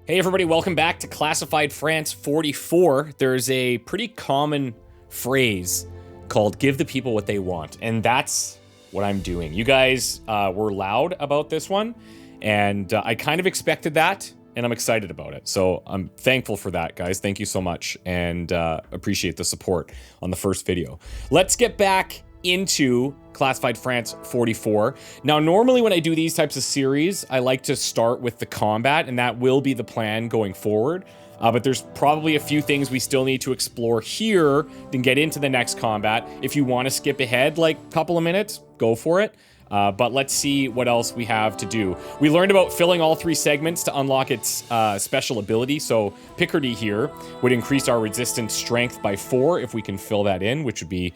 Hey everybody, welcome back to Classified France 44. There's a pretty common phrase called give the people what they want, and that's what I'm doing. You guys were loud about this one, and I kind of expected that, and I'm excited about it. So I'm thankful for that, guys. Thank you so much, and appreciate the support on the first video. Let's get back into Classified France 44. Now, normally when I do these types of series, I like to start with the combat, and that will be the plan going forward. But there's probably a few things we still need to explore here, then get into the next combat. If you want to skip ahead like a couple of minutes, go for it. But let's see what else we have to do. We learned about filling all 3 segments to unlock its special ability. So Picardy here would increase our resistance strength by 4 if we can fill that in, which would be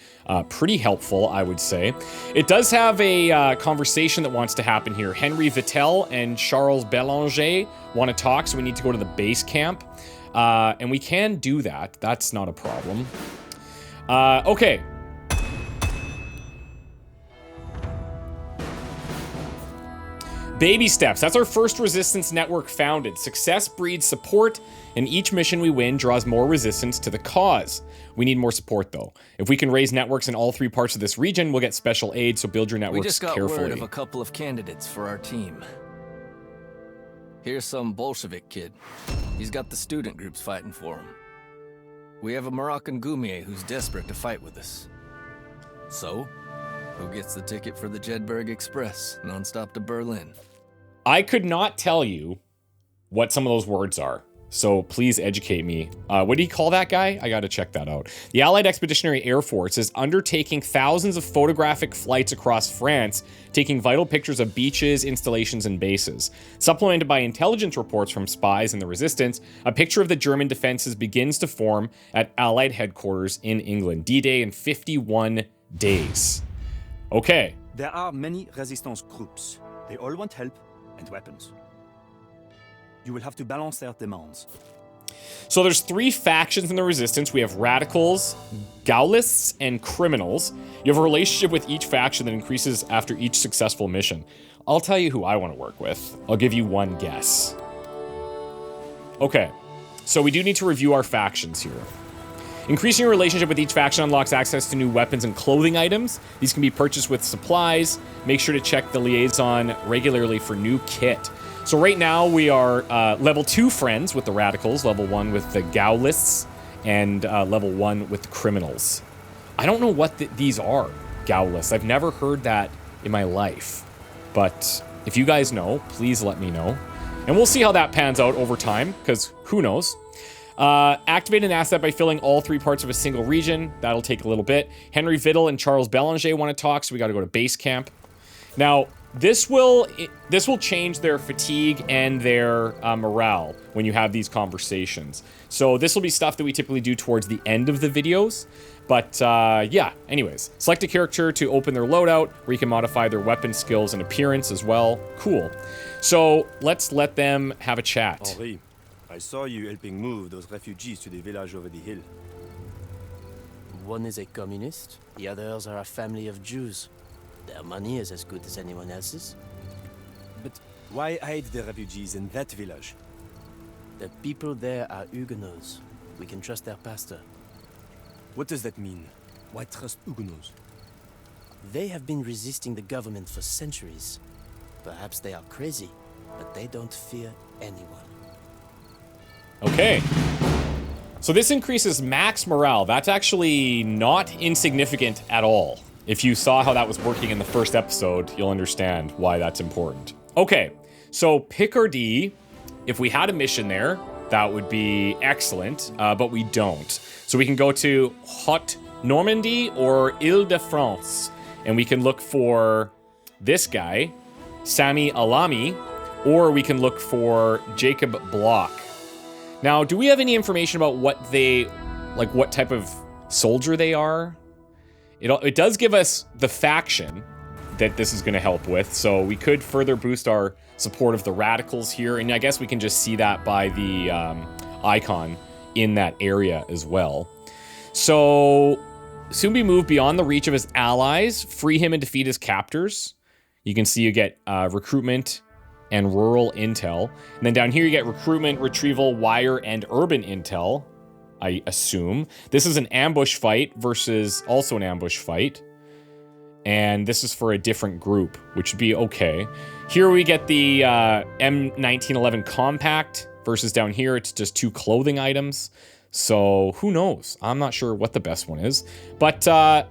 pretty helpful, I would say. It does have a conversation that wants to happen here. Henry Vittel and Charles Bélanger want to talk, so we need to go to the base camp. And we can do that. That's not a problem. Okay. Baby steps. That's our first resistance network founded. Success breeds support, and each mission we win draws more resistance to the cause. We need more support, though. If we can raise networks in all 3 parts of this region, we'll get special aid, so build your networks carefully. We just got word of a couple of candidates for our team. Here's some Bolshevik kid. He's got the student groups fighting for him. We have a Moroccan Goumier who's desperate to fight with us. So, who gets the ticket for the Jedburgh Express, non-stop to Berlin? I could not tell you what some of those words are, so please educate me. What do you call that guy? I gotta check that out. The Allied Expeditionary Air Force is undertaking thousands of photographic flights across France, taking vital pictures of beaches, installations, and bases. Supplemented by intelligence reports from spies and the resistance, a picture of the German defenses begins to form at Allied headquarters in England. D-Day in 51 days. Okay. There are many resistance groups. They all want help and weapons. You will have to balance their demands. So there's 3 factions in the resistance. We have radicals, Gaullists, and criminals. You have a relationship with each faction that increases after each successful mission. I'll tell you who I want to work with. I'll give you one guess. Okay, so we do need to review our factions here. Increasing your relationship with each faction unlocks access to new weapons and clothing items. These can be purchased with supplies. Make sure to check the liaison regularly for new kit. So right now we are level 2 friends with the radicals, level 1 with the Gaullists, and level 1 with the criminals. I don't know what these are, Gaullists. I've never heard that in my life. But if you guys know, please let me know. And we'll see how that pans out over time, because who knows? Activate an asset by filling all 3 parts of a single region. That'll take a little bit. Henry Vittel and Charles Bélanger want to talk, so we got to go to base camp. Now, this will change their fatigue and their morale when you have these conversations. So this will be stuff that we typically do towards the end of the videos. But yeah, anyways. Select a character to open their loadout, where you can modify their weapon skills and appearance as well. Cool. So let's let them have a chat. Henri, I saw you helping move those refugees to the village over the hill. One is a communist, the others are a family of Jews. Their money is as good as anyone else's. But why hide the refugees in that village? The people there are Huguenots. We can trust their pastor. What does that mean? Why trust Huguenots? They have been resisting the government for centuries. Perhaps they are crazy, but they don't fear anyone. Okay. So this increases max morale. That's actually not insignificant at all. If you saw how that was working in the first episode, you'll understand why that's important. Okay, so Picardy, if we had a mission there, that would be excellent, but we don't. So we can go to Haute Normandy or Ile-de-France, and we can look for this guy, Sami Alami, or we can look for Jacob Bloch. Now, do we have any information about what type of soldier they are? It does give us the faction that this is going to help with, so we could further boost our support of the radicals here, and I guess we can just see that by the icon in that area as well. So, soon be moved beyond the reach of his allies, free him and defeat his captors. You can see you get recruitment and rural intel. And then down here you get recruitment, retrieval, wire, and urban intel, I assume. This is an ambush fight versus also an ambush fight. And this is for a different group, which would be okay. Here we get the M1911 compact versus down here it's just 2 clothing items. So who knows? I'm not sure what the best one is. But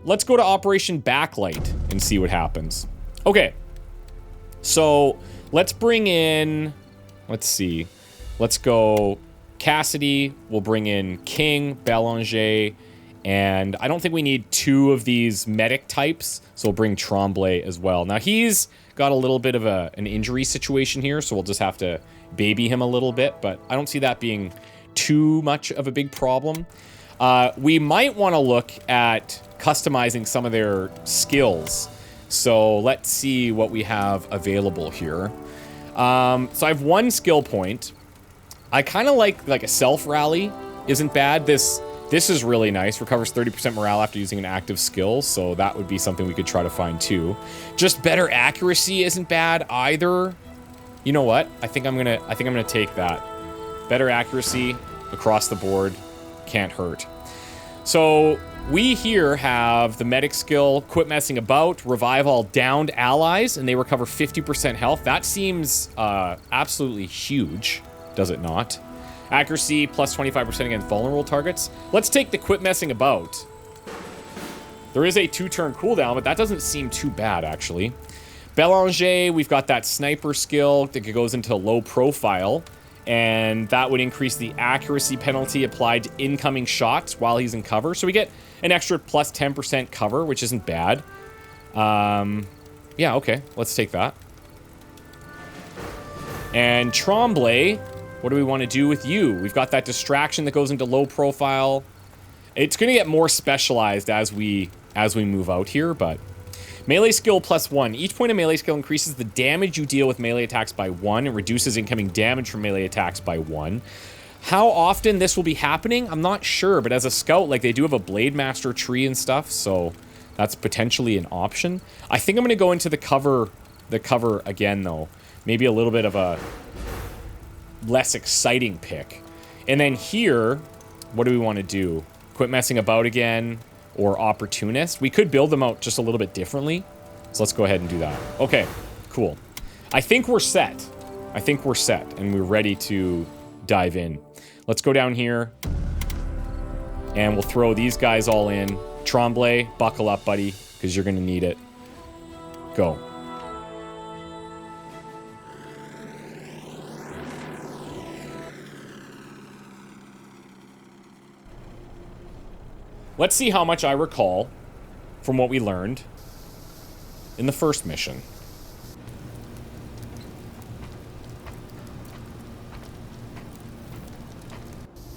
let's go to Operation Backlight and see what happens. Okay. So let's bring in, let's see. Let's go Cassidy. We'll bring in King, Belanger, and I don't think we need 2 of these medic types. So we'll bring Tremblay as well. Now he's got a little bit of an injury situation here, so we'll just have to baby him a little bit. But I don't see that being too much of a big problem. We might want to look at customizing some of their skills. So let's see what we have available here. So I have 1 skill point. I kind of like a self rally isn't bad. This is really nice. Recovers 30% morale after using an active skill. So that would be something we could try to find too. Just better accuracy isn't bad either. You know what? I think I'm gonna take that. Better accuracy across the board can't hurt. So we here have the medic skill, quit messing about, revive all downed allies, and they recover 50% health. That seems absolutely huge, does it not? Accuracy plus 25% against vulnerable targets. Let's take the quit messing about. There is a 2-turn cooldown, but that doesn't seem too bad, actually. Belanger, we've got that sniper skill that goes into low profile, and that would increase the accuracy penalty applied to incoming shots while he's in cover. So we get an extra plus 10% cover, which isn't bad. Yeah, okay, let's take that. And Tremblay, what do we want to do with you? We've got that distraction that goes into low profile. It's going to get more specialized as we move out here, but melee skill plus 1. Each point of melee skill increases the damage you deal with melee attacks by 1 and reduces incoming damage from melee attacks by 1. How often this will be happening, I'm not sure, but as a scout, like, they do have a Blade Master tree and stuff, so that's potentially an option. I think I'm going to go into the cover again, though. Maybe a little bit of a less exciting pick. And then here, what do we want to do? Quit messing about again, or opportunist? We could build them out just a little bit differently. So let's go ahead and do that. Okay, cool. I think we're set. And we're ready to dive in. Let's go down here. And we'll throw these guys all in. Tremblay, buckle up, buddy, because you're going to need it. Go. Let's see how much I recall from what we learned in the first mission.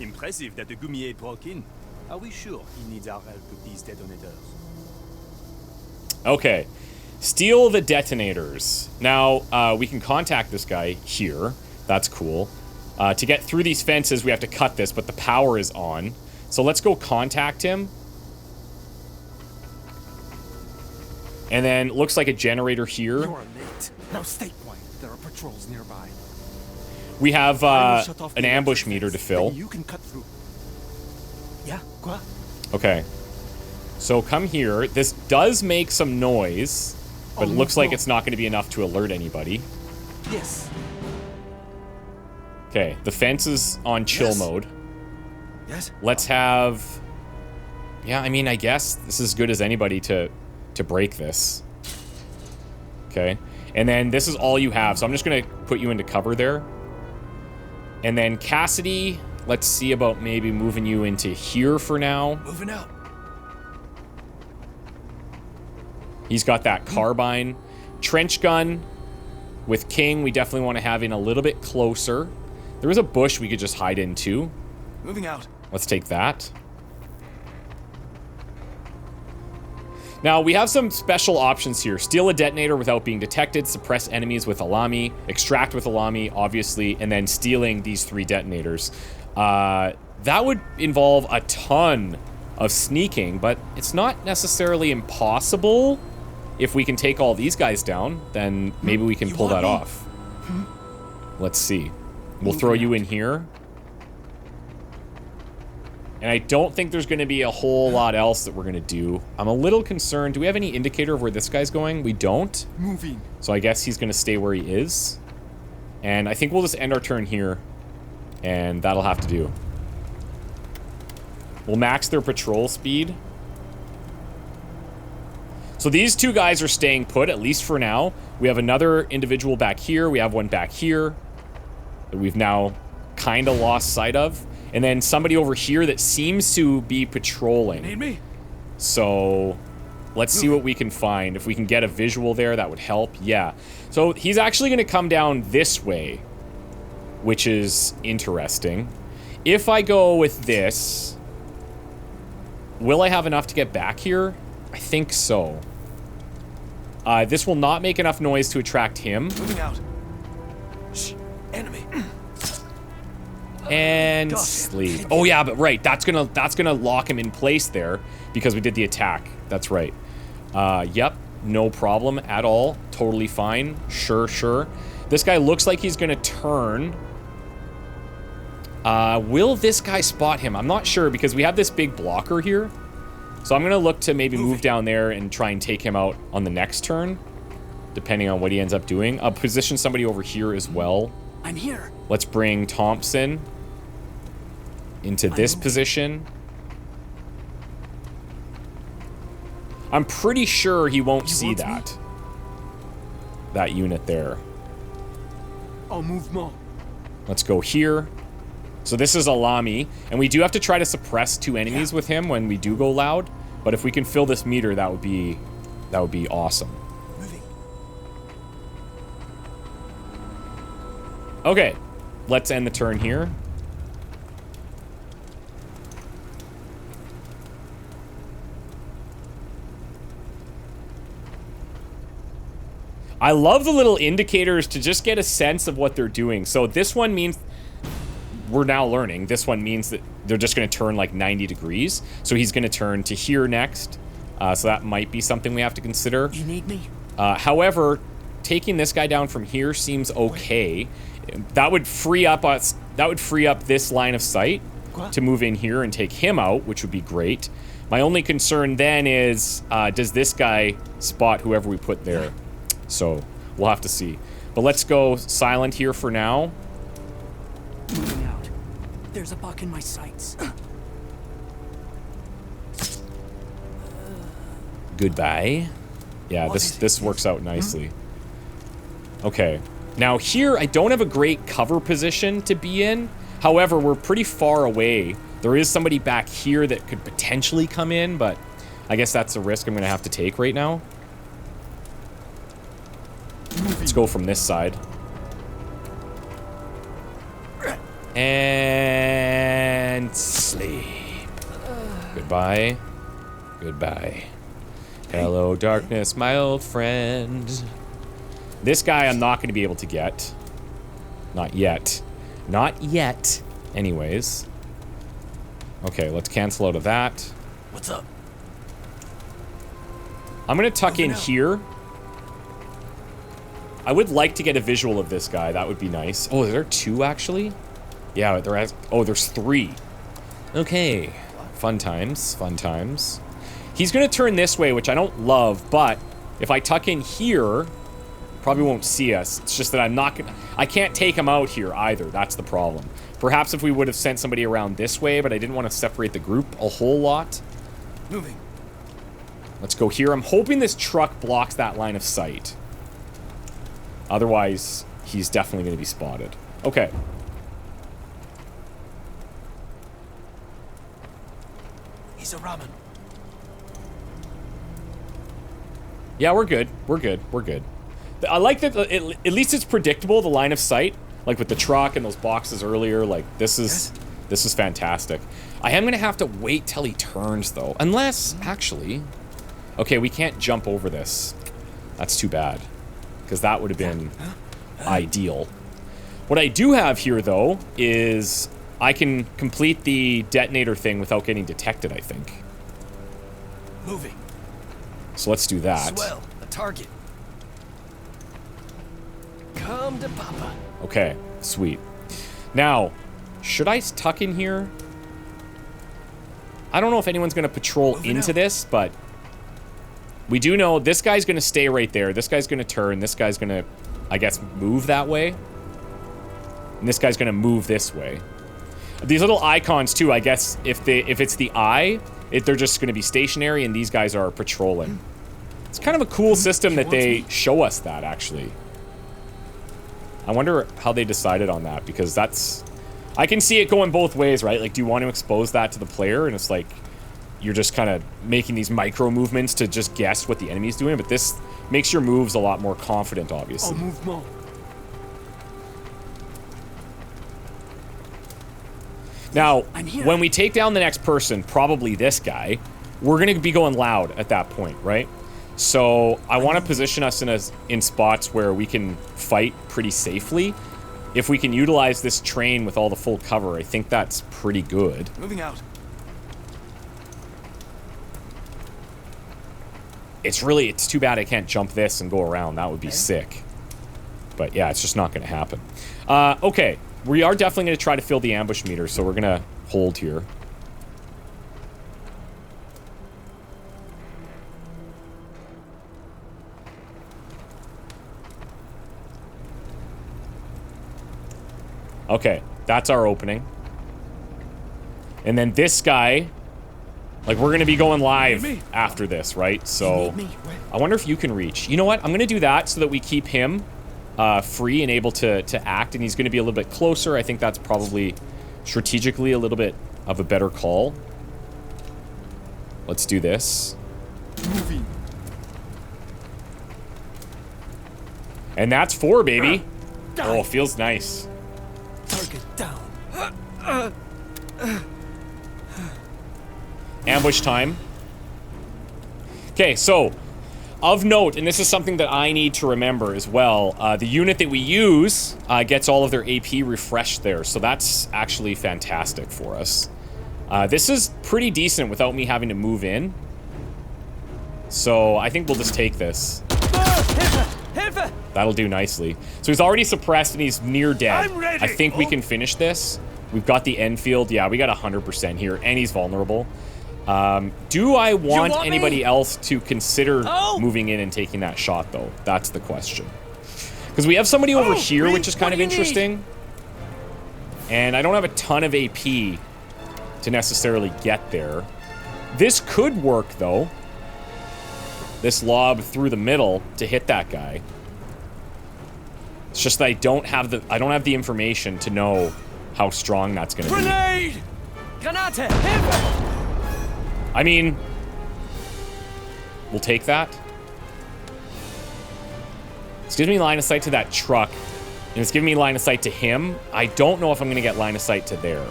Impressive that the Goumier broke in. Are we sure he needs our help with these detonators? Okay. Steal the detonators. Now, we can contact this guy here. That's cool. To get through these fences, we have to cut this, but the power is on. So let's go contact him. And then looks like a generator here. You're late. Now stay quiet. There are patrols nearby. We have an ambush meter to fill. You can cut through. Yeah, quoi? Okay. So come here. This does make some noise, but it looks like it's not going to be enough to alert anybody. Yes. Okay, the fence is on chill mode. Yes. Let's have... Yeah, I mean, I guess this is as good as anybody to break this. Okay. And then this is all you have, so I'm just going to put you into cover there. And then Cassidy, let's see about maybe moving you into here for now. Moving out. He's got that carbine. Trench gun with King, we definitely want to have in a little bit closer. There is a bush we could just hide into. Moving out. Let's take that. Now, we have some special options here. Steal a detonator without being detected, suppress enemies with Alami, extract with Alami, obviously, and then stealing these 3 detonators. That would involve a ton of sneaking, but it's not necessarily impossible. If we can take all these guys down, then maybe we can pull that off. Let's see. We'll throw you in here. And I don't think there's going to be a whole lot else that we're going to do. I'm a little concerned. Do we have any indicator of where this guy's going? We don't. Moving. So I guess he's going to stay where he is. And I think we'll just end our turn here. And that'll have to do. We'll max their patrol speed. So these two guys are staying put, at least for now. We have another individual back here. We have one back here that we've now kind of lost sight of. And then somebody over here that seems to be patrolling. Need me? So let's see what we can find. If we can get a visual there, that would help. Yeah. So he's actually going to come down this way, which is interesting. If I go with this, will I have enough to get back here? I think so. This will not make enough noise to attract him. Moving out. Shh. Enemy. And sleep. Oh yeah, but right, that's gonna lock him in place there because we did the attack. That's right. Yep, no problem at all. Totally fine. Sure. This guy looks like he's gonna turn. Will this guy spot him? I'm not sure because we have this big blocker here. So I'm gonna look to maybe move down there and try and take him out on the next turn, depending on what he ends up doing. I'll position somebody over here as well. I'm here. Let's bring Thompson into this position. I'm pretty sure he won't see that. That unit there. I'll move more. Let's go here. So this is Alami, and we do have to try to suppress two enemies with him when we do go loud. But if we can fill this meter, that would be awesome. Moving. Okay, let's end the turn here. I love the little indicators to just get a sense of what they're doing. So this one means we're now learning. This one means that they're just going to turn like 90 degrees. So he's going to turn to here next. So that might be something we have to consider. You need me? However, taking this guy down from here seems okay. That would free up us. That would free up this line of sight to move in here and take him out, which would be great. My only concern then is, does this guy spot whoever we put there? So we'll have to see. But let's go silent here for now. Moving out. There's a buck in my sights. Goodbye. Yeah, this works out nicely. Okay. Now here, I don't have a great cover position to be in. However, we're pretty far away. There is somebody back here that could potentially come in, but I guess that's a risk I'm going to have to take right now. Let's go from this side. And sleep. Goodbye. Goodbye. Hello, darkness, my old friend. This guy I'm not going to be able to get. Not yet. Not yet. Anyways. Okay, let's cancel out of that. What's up? I'm going to tuck in here. I would like to get a visual of this guy. That would be nice. Oh, is there two, actually? Yeah, there's three. Okay. Fun times. Fun times. He's going to turn this way, which I don't love, but if I tuck in here, probably won't see us. It's just that I can't take him out here either. That's the problem. Perhaps if we would have sent somebody around this way, but I didn't want to separate the group a whole lot. Moving. Let's go here. I'm hoping this truck blocks that line of sight. Otherwise, he's definitely going to be spotted. Okay. He's a ramen. Yeah, we're good. We're good. We're good. I like that at least it's predictable, the line of sight. Like with the truck and those boxes earlier. Like, this is fantastic. I am going to have to wait till he turns, though. Unless, actually... Okay, we can't jump over this. That's too bad. Because that would have been ideal. What I do have here, though, is I can complete the detonator thing without getting detected, I think. Moving. So let's do that. Swell, a target. Come to Papa. Okay, sweet. Now, should I tuck in here? I don't know if anyone's going to patrol into this, but we do know this guy's going to stay right there. This guy's going to turn. This guy's going to, I guess, move that way. And this guy's going to move this way. These little icons, too, I guess, if it's the eye, they're just going to be stationary, and these guys are patrolling. It's kind of a cool system that they show us that, actually. I wonder how they decided on that, because that's... I can see it going both ways, right? Like, do you want to expose that to the player? And it's like, you're just kind of making these micro movements to just guess what the enemy's doing, but this makes your moves a lot more confident, obviously. Now, when we take down the next person, probably this guy, we're going to be going loud at that point, right? So I want to position us in spots where we can fight pretty safely. If we can utilize this train with all the full cover, I think that's pretty good. Moving out. It's too bad I can't jump this and go around. That would be sick. But yeah, it's just not going to happen. Okay. We are definitely going to try to fill the ambush meter, so we're going to hold here. Okay, that's our opening. And then this guy, like, we're going to be going live after this, right? So I wonder if you can reach. You know what? I'm going to do that so that we keep him free and able to act, and he's going to be a little bit closer. I think that's probably strategically a little bit of a better call. Let's do this. Moving. And that's 4, baby. Oh, feels nice. Target down. Ambush time. Okay, so of note, and this is something that I need to remember as well, the unit that we use gets all of their AP refreshed there, so that's actually fantastic for us. This is pretty decent without me having to move in. So I think we'll just take this. That'll do nicely. So he's already suppressed and he's near dead. I think we can finish this. We've got the Enfield. Yeah, we got 100% here, and he's vulnerable. Do I want anybody else to consider moving in and taking that shot, though? That's the question. Because we have somebody over here, which is kind of interesting. And I don't have a ton of AP to necessarily get there. This could work, though. This lob through the middle to hit that guy. It's just that I don't have the information to know how strong that's going to be. Grenade! Granate! I mean, we'll take that. It's giving me line of sight to that truck, and it's giving me line of sight to him. I don't know if I'm going to get line of sight to there.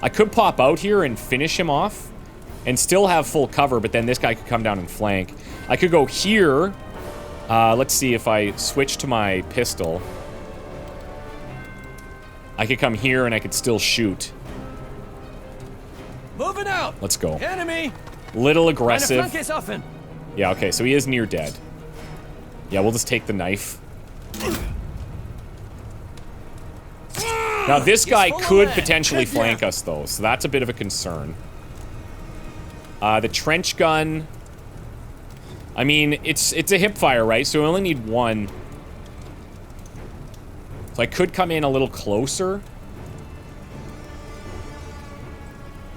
I could pop out here and finish him off and still have full cover, but then this guy could come down and flank. I could go here. Let's see if I switch to my pistol. I could come here and I could still shoot. Moving out. Let's go. Enemy. Little aggressive. Offen. Yeah, okay, so he is near dead. Yeah, we'll just take the knife. Now, this guy could potentially flank us, though, so that's a bit of a concern. The trench gun... I mean, it's a hip fire, right? So we only need one. So I could come in a little closer.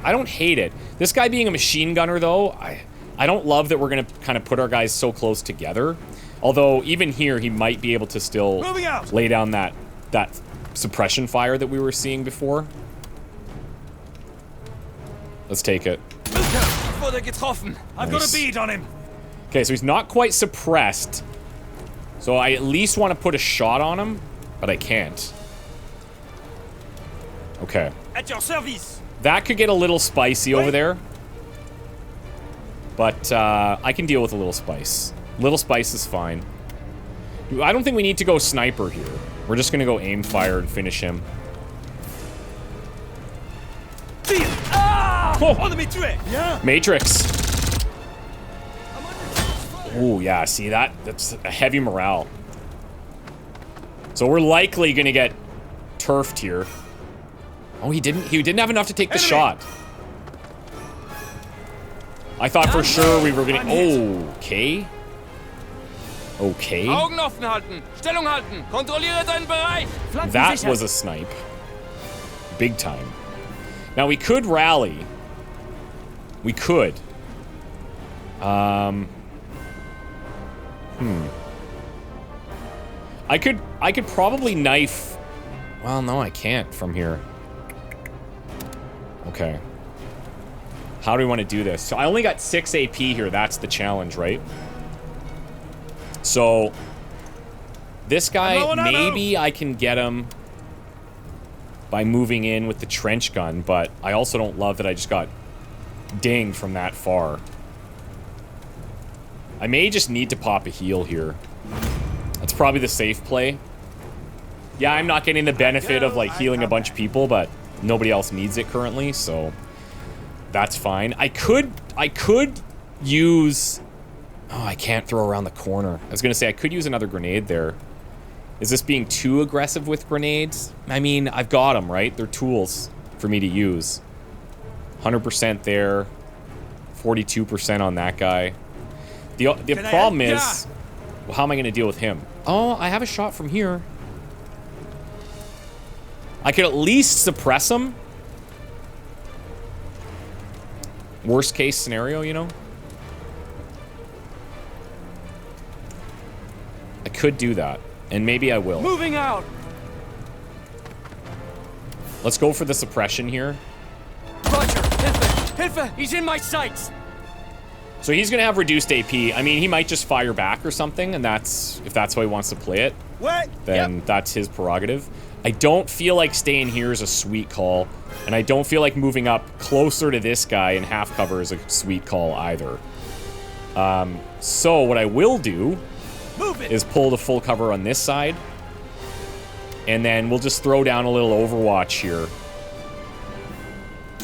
I don't hate it. This guy being a machine gunner, though, I don't love that we're going to kind of put our guys so close together. Although, even here, he might be able to still lay down that suppression fire that we were seeing before. Let's take it. I've got a bead on him. Okay, so he's not quite suppressed. So I at least want to put a shot on him, but I can't. Okay. At your service. That could get a little spicy over there. But I can deal with a little spice. Little spice is fine. I don't think we need to go sniper here. We're just going to go aim fire and finish him. Oh. Matrix. Oh, yeah, see that? That's a heavy morale. So we're likely gonna get turfed here. Oh, he didn't have enough to take the shot. I thought for sure we were gonna... Okay. Okay. Augen offen halten. Stellung halten. Kontrolliere deinen Bereich. That was a snipe. Big time. Now we could rally. We could. I could probably knife... Well, no, I can't from here. Okay. How do we want to do this? So I only got 6 AP here. That's the challenge, right? So... This guy, maybe I can get him by moving in with the trench gun, but I also don't love that I just got dinged from that far. I may just need to pop a heal here. That's probably the safe play. Yeah, I'm not getting the benefit of, like, healing a bunch of people, but nobody else needs it currently, so that's fine. I could use... Oh, I can't throw around the corner. I was gonna say, I could use another grenade there. Is this being too aggressive with grenades? I mean, I've got them, right? They're tools for me to use. 100% there. 42% on that guy. The problem is... Well, how am I going to deal with him? Oh, I have a shot from here. I could at least suppress him. Worst case scenario, you know? I could do that. And maybe I will. Moving out. Let's go for the suppression here. Roger. Hilfe. Hilfe. He's in my sights. So he's gonna have reduced AP. I mean, he might just fire back or something, and that's... If that's how he wants to play it, then that's his prerogative. I don't feel like staying here is a sweet call, and I don't feel like moving up closer to this guy in half cover is a sweet call either. So what I will do is pull the full cover on this side, and then we'll just throw down a little Overwatch here.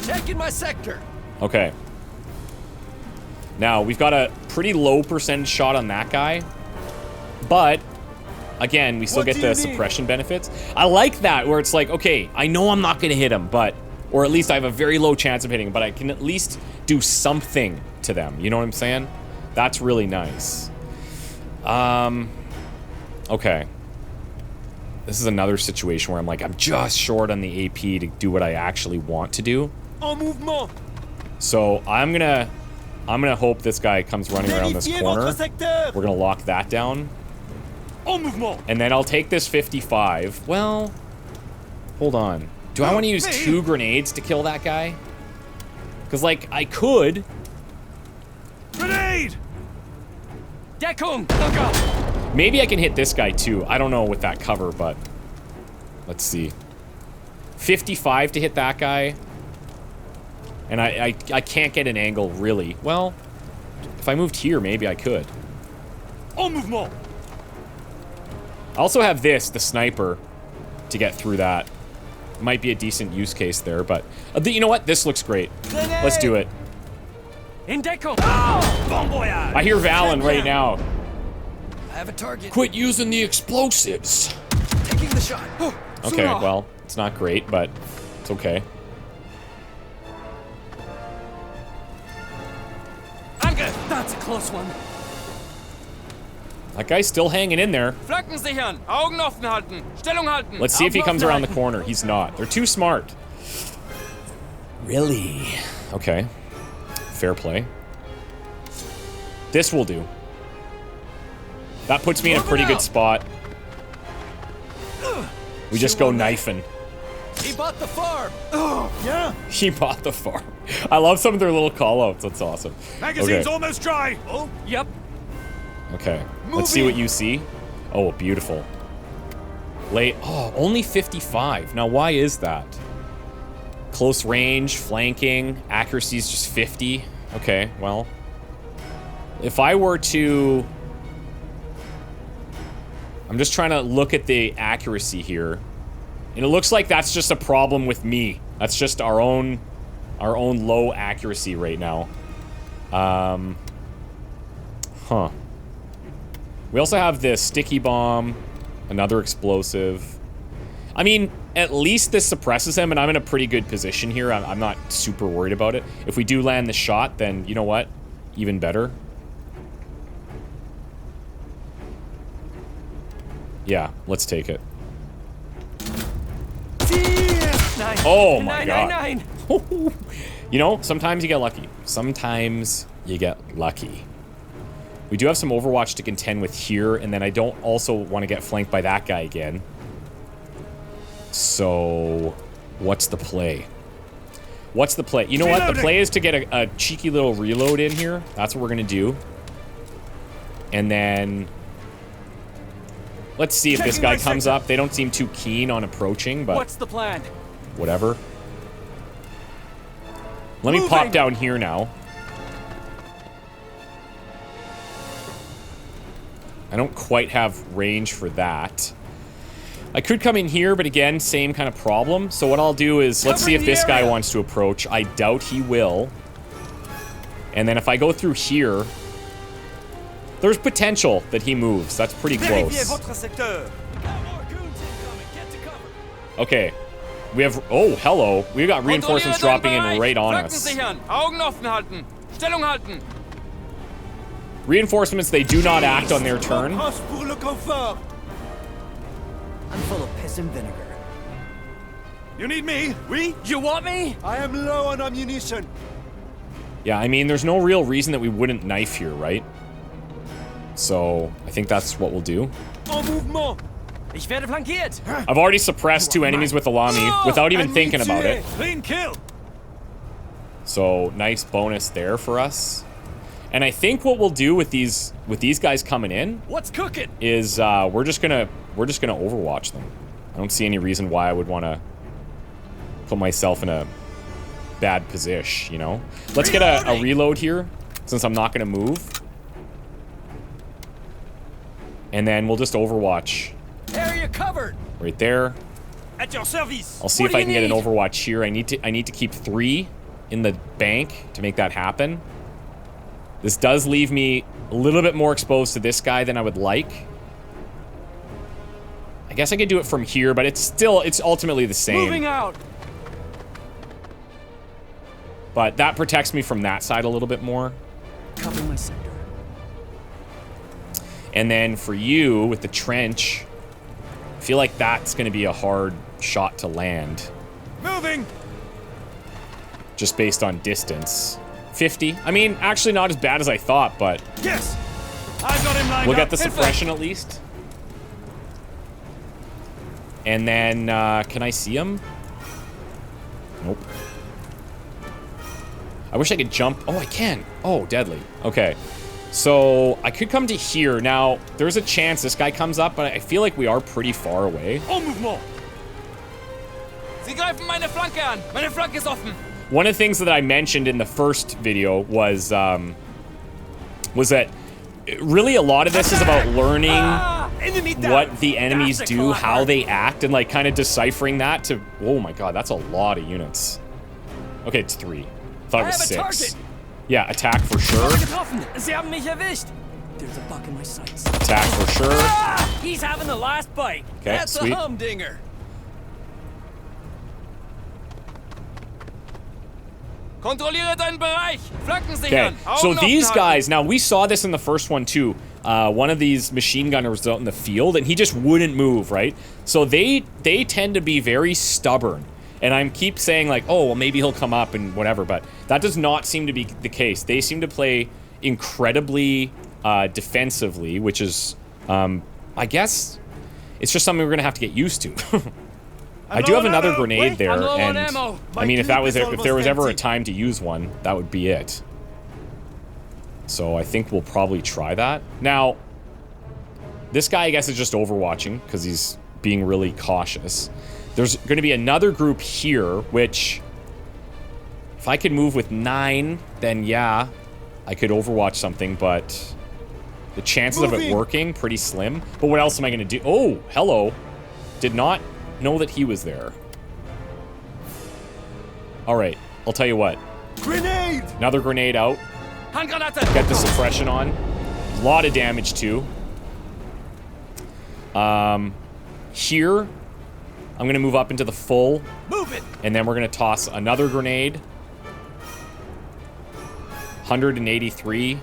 Checking my sector. Okay. Now, we've got a pretty low percentage shot on that guy, but, again, we still get the suppression benefits. I like that, where it's like, okay, I know I'm not gonna hit him, but, or at least I have a very low chance of hitting him, but I can at least do something to them, you know what I'm saying? That's really nice. Okay. This is another situation where I'm like, I'm just short on the AP to do what I actually want to do. So I'm gonna hope this guy comes running around this corner. We're gonna lock that down. And then I'll take this 55. Well, hold on. Do I want to use 2 grenades to kill that guy? Because, like, I could. Grenade! Deckung! Look up! Maybe I can hit this guy, too. I don't know with that cover, but... Let's see. 55 to hit that guy. And I can't get an angle, really. Well, if I moved here, maybe I could. En mouvement! I also have this, the sniper, to get through that. Might be a decent use case there, but... you know what? This looks great. Let's do it. In Deckung! Oh! Bon voyage! I hear Valen right now. I have a target. Quit using the explosives. Taking the shot. Okay, well, it's not great, but it's okay. That's a close one. That guy's still hanging in there. Flanken sichern. Augen offen halten. Stellung halten. Let's see if he comes around the corner. He's not. They're too smart. Really? Okay. Fair play. This will do. That puts me in a pretty good spot. We just go knifing. He bought the farm. Yeah. He bought the farm. I love some of their little call-outs. That's awesome. Magazine's Okay. almost dry. Oh, Yep. Okay. Let's see what you see. Oh, beautiful. Oh, only 55. Now, why is that? Close range, flanking, accuracy is just 50. Okay, well. If I were to... I'm just trying to look at the accuracy here. And it looks like that's just a problem with me. That's just our own low accuracy right now. Huh. We also have this sticky bomb. Another explosive. I mean, at least this suppresses him, and I'm in a pretty good position here. I'm not super worried about it. If we do land the shot, then you know what? Even better. Yeah, let's take it. Oh my god. You know, sometimes you get lucky. Sometimes you get lucky. We do have some Overwatch to contend with here, and then I don't also want to get flanked by that guy again. So, what's the play? What's the play? You know what? The play is to get a cheeky little reload in here. That's what we're going to do. And then... let's see if this guy comes up. They don't seem too keen on approaching, but... what's the plan? Whatever. Let me pop down here now. I don't quite have range for that. I could come in here, but again, same kind of problem. So what I'll do is, let's see if this guy wants to approach. I doubt he will. And then if I go through here, there's potential that he moves. That's pretty close. Okay. We have... oh, hello. We got reinforcements dropping in right on us. Reinforcements, they do not act on their turn. I'm full of piss and vinegar. You need me? Oui? You want me? I am low on ammunition. Yeah, I mean, there's no real reason that we wouldn't knife here, right? So, I think that's what we'll do. En mouvement. Ich werde flankiert. I've already suppressed 2 enemies with Alami without even thinking about it. Clean kill. So, nice bonus there for us. And I think what we'll do with these guys coming in, what's cooking? Is we're just gonna Overwatch them. I don't see any reason why I would want to put myself in a bad position, you know? Let's get a reload here, since I'm not gonna move. And then we'll just Overwatch. Area covered. Right there. At your service. I'll see if I can get an Overwatch here. I need to keep 3 in the bank to make that happen. This does leave me a little bit more exposed to this guy than I would like. I guess I could do it from here, but it's ultimately the same. Moving out. But that protects me from that side a little bit more. Cover my sector. And then for you, with the trench, I feel like that's going to be a hard shot to land. Moving. Just based on distance. 50. I mean, actually not as bad as I thought, but... yes! I got him lined we'll up. get the suppression at least. And then, can I see him? Nope. I wish I could jump. Oh, I can. Oh, deadly. Okay. So, I could come to here. Now, there's a chance this guy comes up, but I feel like we are pretty far away. En mouvement. Sie greifen meine Flanke an. Meine Flanke ist offen. One of the things that I mentioned in the first video was that really a lot of this is about learning what the enemies do, how they act, and like kind of deciphering that to... oh my god, that's a lot of units. Okay, it's 3. I thought it was 6. Yeah, attack for sure. Sie haben mich erwischt. There's a buck in my sights. Attack for sure. He's having the last bite. Okay, That's sweet. a humdinger. Kontrolliere deinen Bereich. Flanken sichern. Okay, so these guys, now we saw this in the first one too. One of these machine gunners was out in the field and he just wouldn't move, right? So they tend to be very stubborn. And I keep saying like, oh, well maybe he'll come up and whatever, but that does not seem to be the case. They seem to play incredibly defensively, which is, I guess, it's just something we're gonna have to get used to. I do have another grenade there, and I mean, if there was ever a time to use one, that would be it. So I think we'll probably try that. Now, this guy, I guess, is just overwatching because he's being really cautious. There's going to be another group here, which, if I could move with 9, then yeah, I could overwatch something, but the chances of it working, pretty slim. But what else am I going to do? Oh, hello. Did not know that he was there. All right, I'll tell you what. Grenade! Another grenade out. Get the suppression on. A lot of damage too. Here, I'm gonna move up into the full. Move it! And then we're gonna toss another grenade. 183.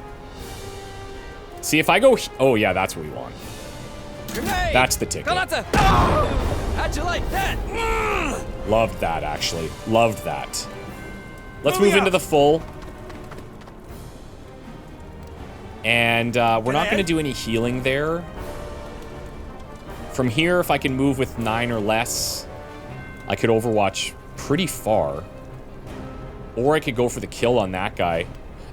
See, if I go... Oh, yeah, that's what we want. Grenade! That's the ticket. Granate! Oh! How'd you like that? Loved that, actually. Loved that. Let's move into the full. And we're not going to do any healing there. From here, if I can move with 9 or less, I could overwatch pretty far. Or I could go for the kill on that guy.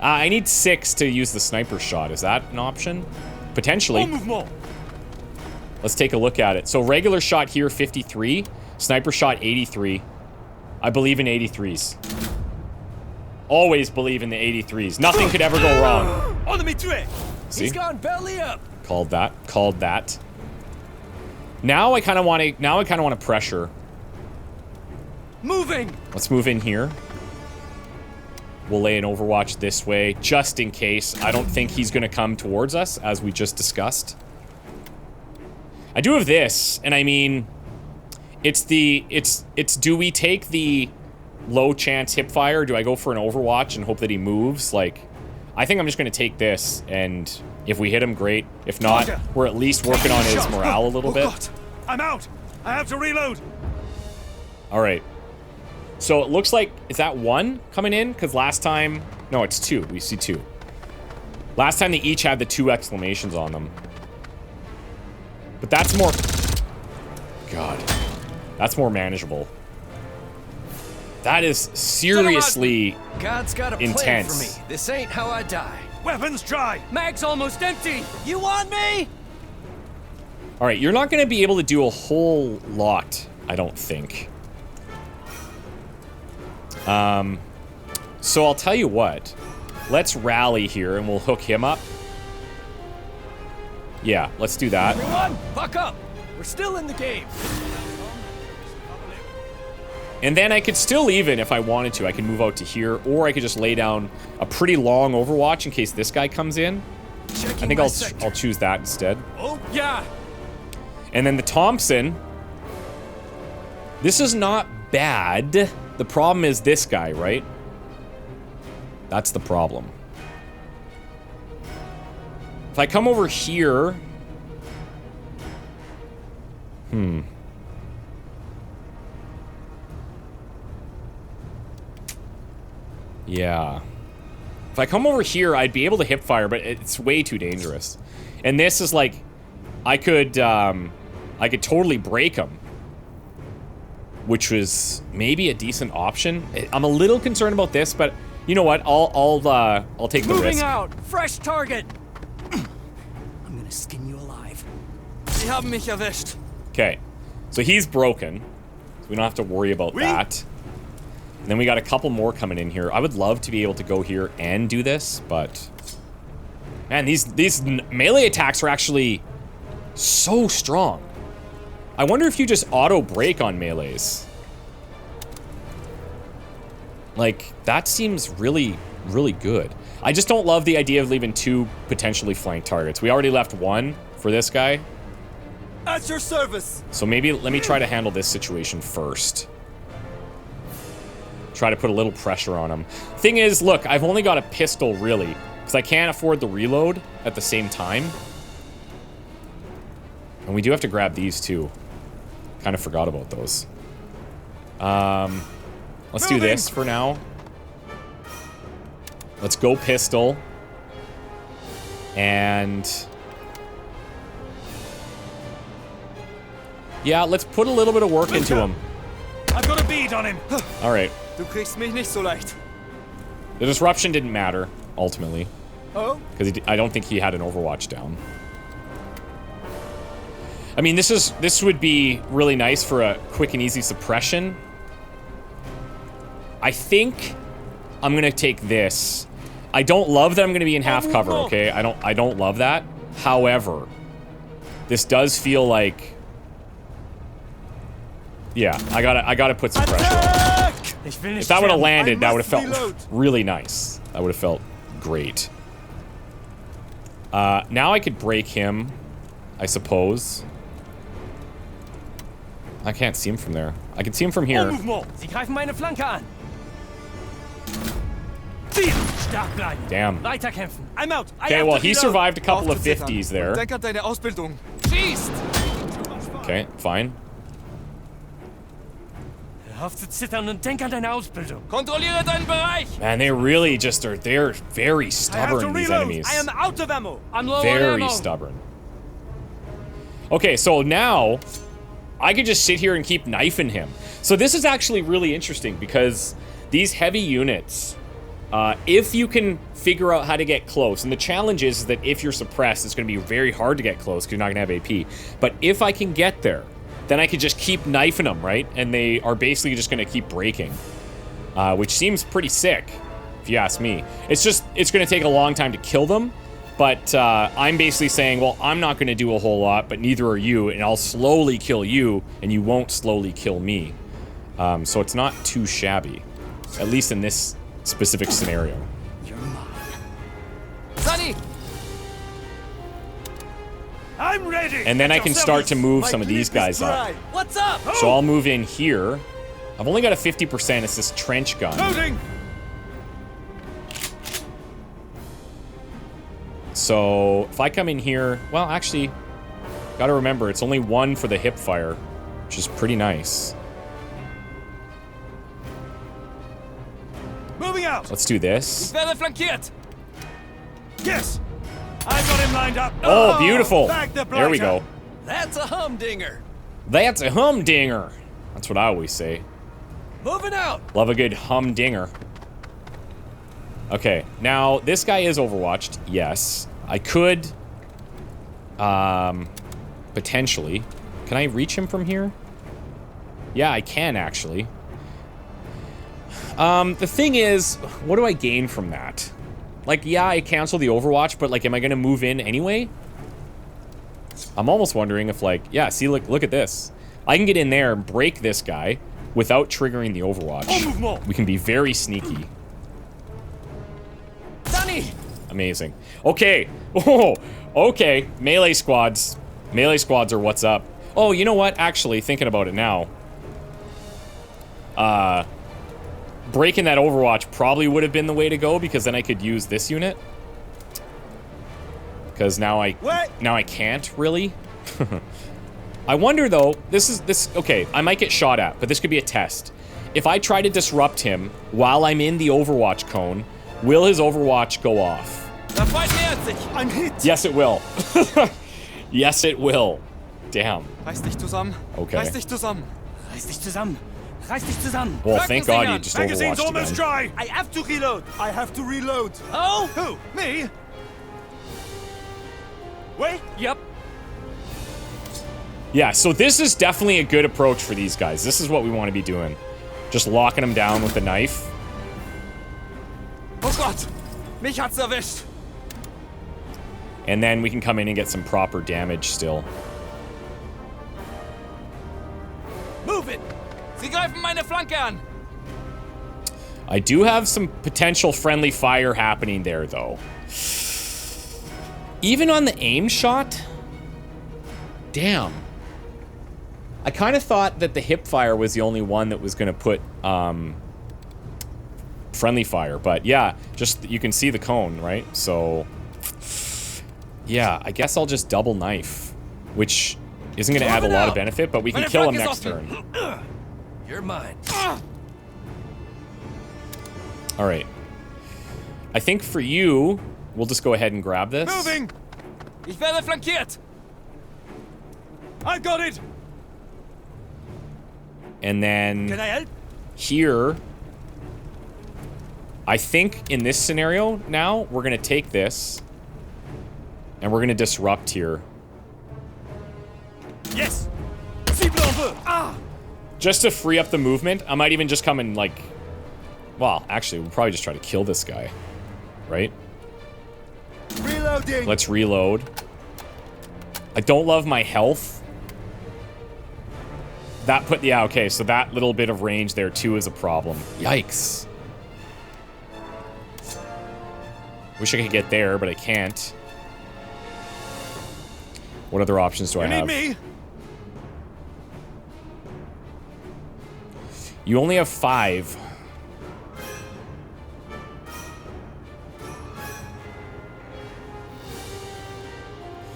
I need 6 to use the sniper shot. Is that an option? Potentially. Let's take a look at it. So regular shot here, 53. Sniper shot, 83. I believe in 83s. Always believe in the 83s. Nothing could ever go wrong. See? He's gone belly up. Called that. Called that. Now I kind of want to pressure. Moving. Let's move in here. We'll lay an overwatch this way, just in case. I don't think he's going to come towards us, as we just discussed. I do have this, and I mean, it's do we take the low chance hip fire, or do I go for an overwatch and hope that he moves? Like, I think I'm just going to take this, and if we hit him, great. If not, we're at least working on his morale a little bit. God. I'm out. I have to reload. All right. So it looks like, is that 1 coming in? Because last time, no, it's 2. We see 2. Last time they each had the 2 exclamations on them. But that's more, God, that's more manageable. That is seriously God's got a plan intense. for me. This ain't how I die. Weapons dry. Mag's almost empty. You want me? All right, you're not going to be able to do a whole lot, I don't think. So I'll tell you what. Let's rally here and we'll hook him up. Yeah, let's do that. Everyone, buck up. We're still in the game. And then I could still even, if I wanted to, I can move out to here, or I could just lay down a pretty long overwatch in case this guy comes in. I think I'll choose that instead. Oh, yeah. And then the Thompson. This is not bad. The problem is this guy, right? That's the problem. If I come over here... Yeah. If I come over here, I'd be able to hip fire, but it's way too dangerous. And this is like... I could totally break him. Which was maybe a decent option. I'm a little concerned about this, but you know what? I'll take the risk. Moving out. Fresh target. I'm gonna skin you alive. Sie haben mich erwischt. Okay, so he's broken. So we don't have to worry about that. And then we got a couple more coming in here. I would love to be able to go here and do this, but man, these melee attacks are actually so strong. I wonder if you just auto break on melees. Like, that seems really, really good. I just don't love the idea of leaving 2 potentially flanked targets. We already left 1 for this guy. At your service. So maybe let me try to handle this situation first. Try to put a little pressure on him. Thing is, look, I've only got a pistol, really, because I can't afford the reload at the same time. And we do have to grab these, too. Kind of forgot about those. Let's do this for now. Let's go pistol. And... yeah, let's put a little bit of work into him. I've got a bead on him. All right. Du kriegst mich nicht so leicht. The disruption didn't matter, ultimately. Oh? Because I don't think he had an Overwatch down. I mean, this would be really nice for a quick and easy suppression. I think I'm gonna take this. I don't love that I'm gonna be in half cover, okay? I don't love that. However, this does feel like, yeah, I gotta put some pressure on. If that would have landed, that would have felt really nice. That would have felt great. Now I could break him, I suppose. I can't see him from there. I can see him from here. Sie greifen meine Flanke an. Ziel! Stark bleiben. Damn. Weiterkämpfen. I'm out. Okay, well, he survived a couple of 50s there. Denk an deine Ausbildung. Schießt! Okay, fine. Hör auf zu zittern und denk an deine Ausbildung. Kontrolliere deinen Bereich! Man, they really just are, they're very stubborn, these enemies. I am out of ammo. I'm low on Very ammo. stubborn. Okay, so now I could just sit here and keep knifing him. So this is actually really interesting because these heavy units, if you can figure out how to get close, and the challenge is that if you're suppressed, it's going to be very hard to get close because you're not going to have AP. But if I can get there, then I could just keep knifing them, right? And they are basically just going to keep breaking, which seems pretty sick, if you ask me. It's just, it's going to take a long time to kill them. But I'm basically saying, well, I'm not going to do a whole lot, but neither are you, and I'll slowly kill you, and you won't slowly kill me. So it's not too shabby, at least in this specific scenario. You're mine. Sunny! I'm ready. And then I can start to move some of these guys up. What's up? So I'll move in here. I've only got a 50%. It's this trench gun. Loading. So if I come in here, well, actually, gotta remember, it's only one for the hip fire, which is pretty nice. Moving out. Let's do this. Ich werde flankiert! Yes. I've got him lined up. Oh, beautiful. Back the There we go. That's a humdinger. That's a humdinger. That's what I always say. Moving out. Love a good humdinger. Okay, now this guy is overwatched. Yes, I could potentially. Can I reach him from here? Yeah, I can actually. The thing is, what do I gain from that? Like, yeah, I cancel the overwatch, but like, am I gonna move in anyway? I'm almost wondering if like, yeah, see, look at this. I can get in there and break this guy without triggering the overwatch. We can be very sneaky. Sunny. Amazing. Okay. Oh, okay. Melee squads. Melee squads are what's up. Oh, you know what? Actually, thinking about it now. Breaking that overwatch probably would have been the way to go because then I could use this unit. Because now I can't really. I wonder though, okay, I might get shot at, but this could be a test. If I try to disrupt him while I'm in the overwatch cone, will his overwatch go off? Der Feind nähert sich! I'm hit. Yes, it will. Yes, it will. Damn. Reiß dich zusammen. Okay. Reiß dich zusammen. Reiß dich zusammen. Reiß dich zusammen. Well, thank God you just Magazine's overwatched almost again. dry. I have to reload. I have to reload. Oh! Who? Me? Wait. Yep. Yeah, so this is definitely a good approach for these guys. This is what we want to be doing. Just locking them down with a knife. Oh Gott! Mich hat's erwischt! And then we can come in and get some proper damage still. Move it! Sie greifen meine Flanke an! I do have some potential friendly fire happening there, though. Even on the aim shot? Damn. I kind of thought that the hip fire was the only one that was going to put friendly fire. But yeah, just you can see the cone, right? So yeah, I guess I'll just double knife, which isn't going to add a lot of benefit, but we can kill him next turn. You're mine. All right. I think for you, we'll just go ahead and grab this. Moving. Ich werde flankiert! I got it. And then Can I help? here, I think in this scenario now, we're going to take this and we're going to disrupt here. Yes. Cible en feu. Ah. Just to free up the movement. I might even just come and like, well, actually, we'll probably just try to kill this guy, right? Reloading. Let's reload. I don't love my health. That put, yeah, okay, so that little bit of range there too is a problem. Yikes. Wish I could get there, but I can't. What other options do I have? You need me? You only have 5.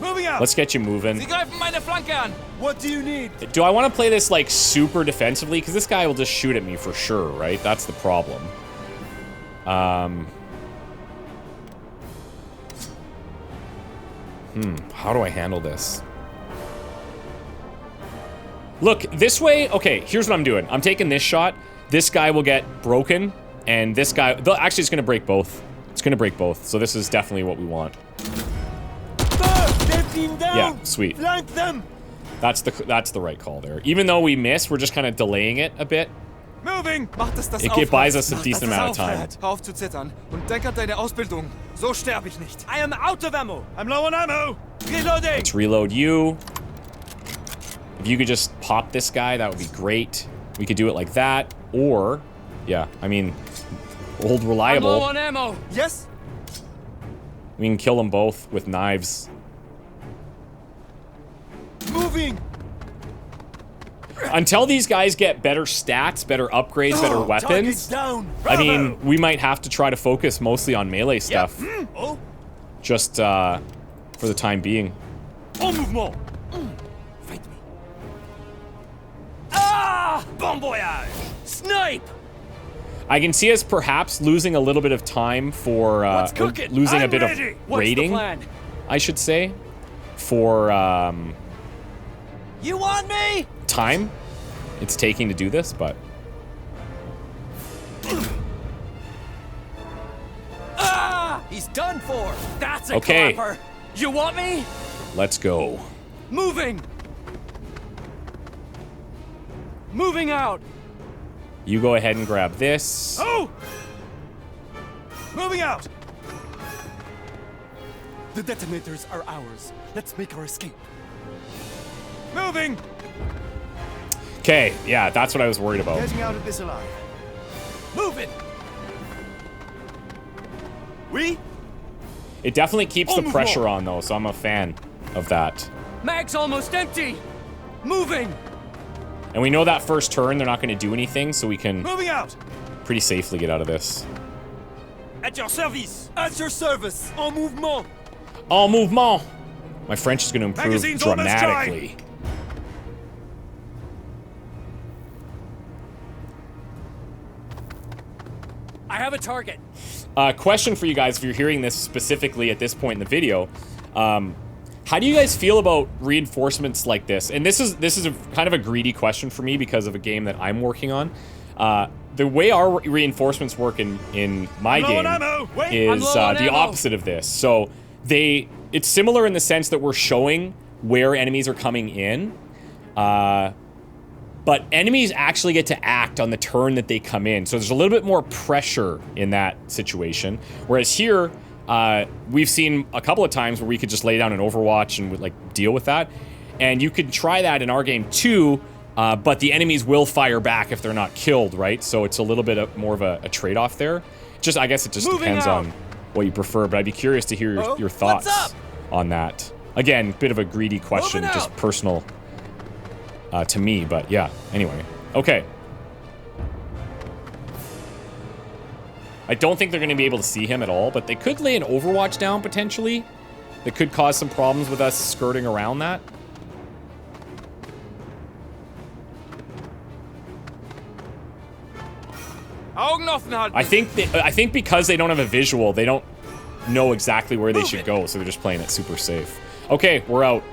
Moving out! Let's get you moving. Sie greifen meine Flanke an. What do you need? Do I want to play this, like, super defensively? Because this guy will just shoot at me for sure, right? That's the problem. How do I handle this? Look, this way... Okay, here's what I'm doing. I'm taking this shot. This guy will get broken. And this guy... Actually, it's going to break both. It's going to break both. So this is definitely what we want. They've been down! Yeah, sweet. Flank them! That's the right call there. Even though we miss, we're just kind of delaying it a bit. Moving! Mach, dass das It buys us a aufhört. decent amount of time. Hör auf zu zittern und denk an deine Ausbildung. So sterbe ich nicht. I am out of ammo! I'm low on ammo! Reloading! Let's reload you. If you could just pop this guy, that would be great. We could do it like that. Or, yeah, I mean, old I'm low reliable. on ammo. Yes? We can kill them both with knives. Moving! Until these guys get better stats, better upgrades, better Target's weapons, down! I mean, we might have to try to focus mostly on melee stuff. Oh! Just, for the time being. En mouvement! Fight me. Ah! Bon voyage! Snipe! I can see us perhaps losing a little bit of time for, What's or cooking? losing a I'm bit ready. of What's rating, the plan? I should say, for, You want me? time it's taking to do this, but He's done for. That's a Okay. clapper! You want me? let's go. Moving! Moving out! You go ahead and grab this. Oh! Moving out! The detonators are ours. Let's make our escape. Moving! Okay, yeah, that's what I was worried about. Getting out of this alive. Move it! We? It definitely keeps the Almost pressure more. on though, so I'm a fan of that. Mag's almost empty. Moving! And we know that first turn they're not going to do anything, so we can Moving out! pretty safely get out of this. At your service! At your service! En mouvement! En mouvement! My French is going to improve Magazine's almost dry. dramatically. I have a target. Question for you guys, if you're hearing this specifically at this point in the video, how do you guys feel about reinforcements like this? And this is a kind of a greedy question for me because of a game that I'm working on. The way our reinforcements work in my Low game on ammo. Wait, is low on the ammo. opposite of this. So it's similar in the sense that we're showing where enemies are coming in, but enemies actually get to act on the turn that they come in. So there's a little bit more pressure in that situation. Whereas here, we've seen a couple of times where we could just lay down an Overwatch and like deal with that. And you could try that in our game too, but the enemies will fire back if they're not killed, right? So it's a little bit more of a trade-off there. Just, I guess it just Moving depends out. on what you prefer, but I'd be curious to hear your thoughts what's up? on that. Again, bit of a greedy question, Moving just out. personal to me, but yeah, anyway. Okay. I don't think they're going to be able to see him at all, but they could lay an Overwatch down, potentially. That could cause some problems with us skirting around that. Augen offen halten. I think because they don't have a visual, they don't know exactly where they should go, so they're just playing it super safe. Okay, we're out.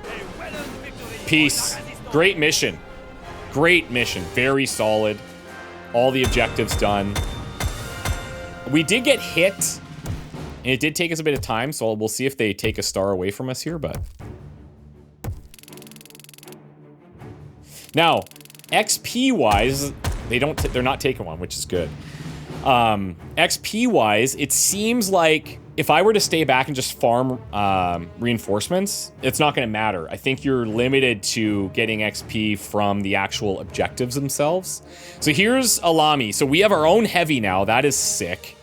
Peace. Great mission. Great mission. Very solid. All the objectives done. We did get hit, and it did take us a bit of time, so we'll see if they take a star away from us here, but... Now, XP-wise, they're not taking one, which is good. XP-wise, it seems like if I were to stay back and just farm reinforcements, it's not going to matter. I think you're limited to getting XP from the actual objectives themselves. So here's Alami. So we have our own heavy now. That is sick.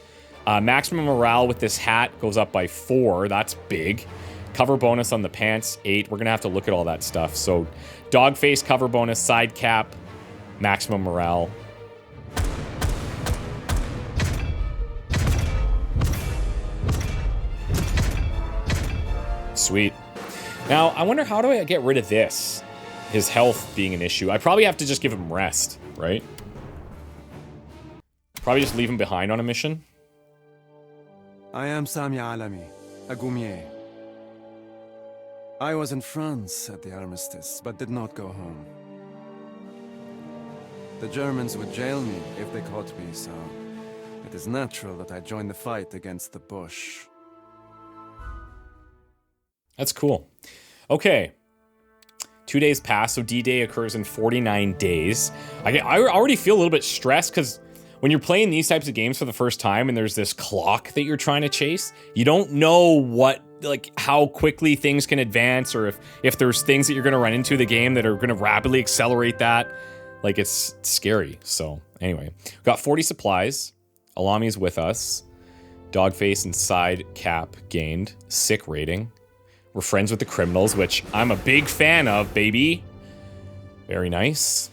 Maximum morale with this hat goes up by 4. That's big. Cover bonus on the pants, 8. We're going to have to look at all that stuff. So dog face cover bonus, side cap, maximum morale. Sweet. Now, I wonder how do I get rid of this? His health being an issue. I probably have to just give him rest, right? Probably just leave him behind on a mission. I am Samia Alami, a Goumier. I was in France at the armistice, but did not go home. The Germans would jail me if they caught me, so it is natural that I joined the fight against the Bush. That's cool. Okay. 2 days pass, so D-Day occurs in 49 days. I already feel a little bit stressed because when you're playing these types of games for the first time and there's this clock that you're trying to chase, you don't know what, like, how quickly things can advance, or if there's things that you're going to run into the game that are going to rapidly accelerate that. Like, it's scary. So anyway, we've got 40 supplies. Alami's with us. Dogface and side cap gained. Sick rating. We're friends with the criminals, which I'm a big fan of, baby. Very nice.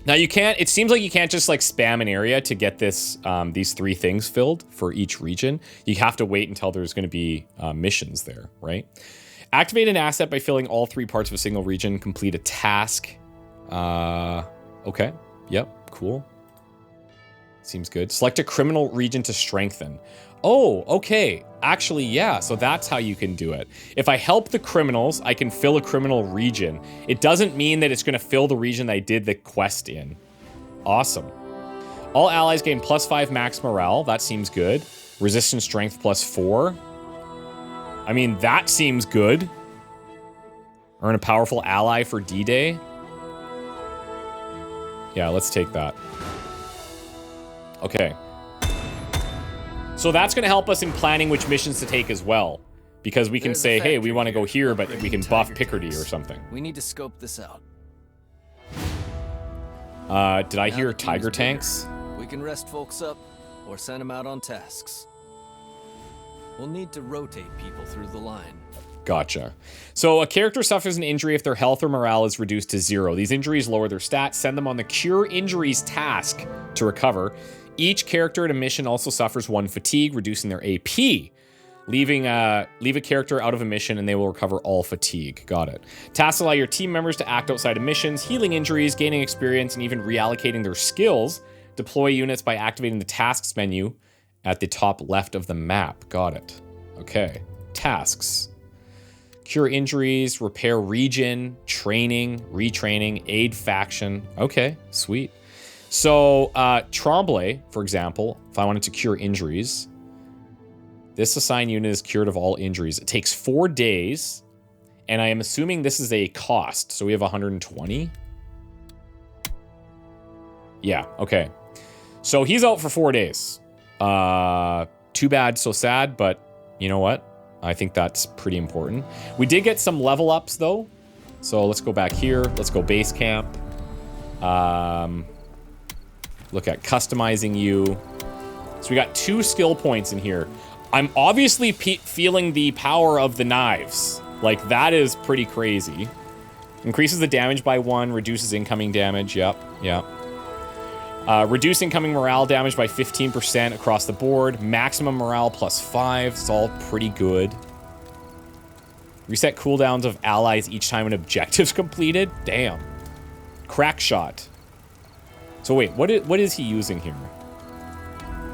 Now you can't, it seems like you can't just like spam an area to get this, these 3 things filled for each region. You have to wait until there's going to be missions there, right? Activate an asset by filling all 3 parts of a single region. Complete a task. Okay. Yep. Cool. Seems good. Select a criminal region to strengthen. Oh, okay. Actually, yeah. So that's how you can do it. If I help the criminals, I can fill a criminal region. It doesn't mean that it's going to fill the region that I did the quest in. Awesome. All allies gain +5 max morale. That seems good. Resistance strength +4. I mean, that seems good. Earn a powerful ally for D-Day. Yeah, let's take that. Okay. So that's going to help us in planning which missions to take as well. Because we can say, hey, we want to go here, but we can buff Picardy or something. We need to scope this out. Did I hear tiger tanks? We can rest folks up or send them out on tasks. We'll need to rotate people through the line. Gotcha. So a character suffers an injury if their health or morale is reduced to 0. These injuries lower their stats. Send them on the Cure Injuries task to recover. Each character in a mission also suffers 1 fatigue, reducing their AP. Leave a character out of a mission and they will recover all fatigue. Got it. Tasks allow your team members to act outside of missions, healing injuries, gaining experience, and even reallocating their skills. Deploy units by activating the tasks menu at the top left of the map. Got it. Okay. Tasks. Cure injuries, repair region, training, retraining, aid faction. Okay, sweet. So, Tremblay, for example, if I wanted to cure injuries, this assigned unit is cured of all injuries. It takes 4 days, and I am assuming this is a cost. So we have 120. Yeah, okay. So he's out for 4 days. Too bad, so sad, but you know what? I think that's pretty important. We did get some level ups though. So let's go back here. Let's go base camp. Look at customizing you. So we got 2 skill points in here. I'm obviously feeling the power of the knives. Like that is pretty crazy. Increases the damage by 1, reduces incoming damage. Yep. Reduce incoming morale damage by 15% across the board. Maximum morale +5. It's all pretty good. Reset cooldowns of allies each time an objective's completed. Damn. Crack shot. So wait, what is he using here?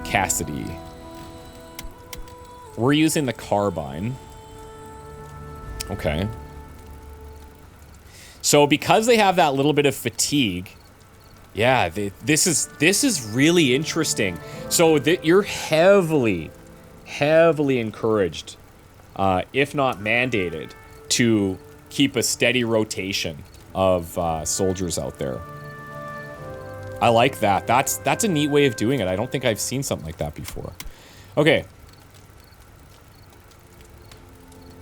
Cassidy. We're using the carbine. Okay. So because they have that little bit of fatigue, yeah, this is really interesting. So you're heavily encouraged, if not mandated, to keep a steady rotation of soldiers out there. I like that. That's a neat way of doing it. I don't think I've seen something like that before. Okay.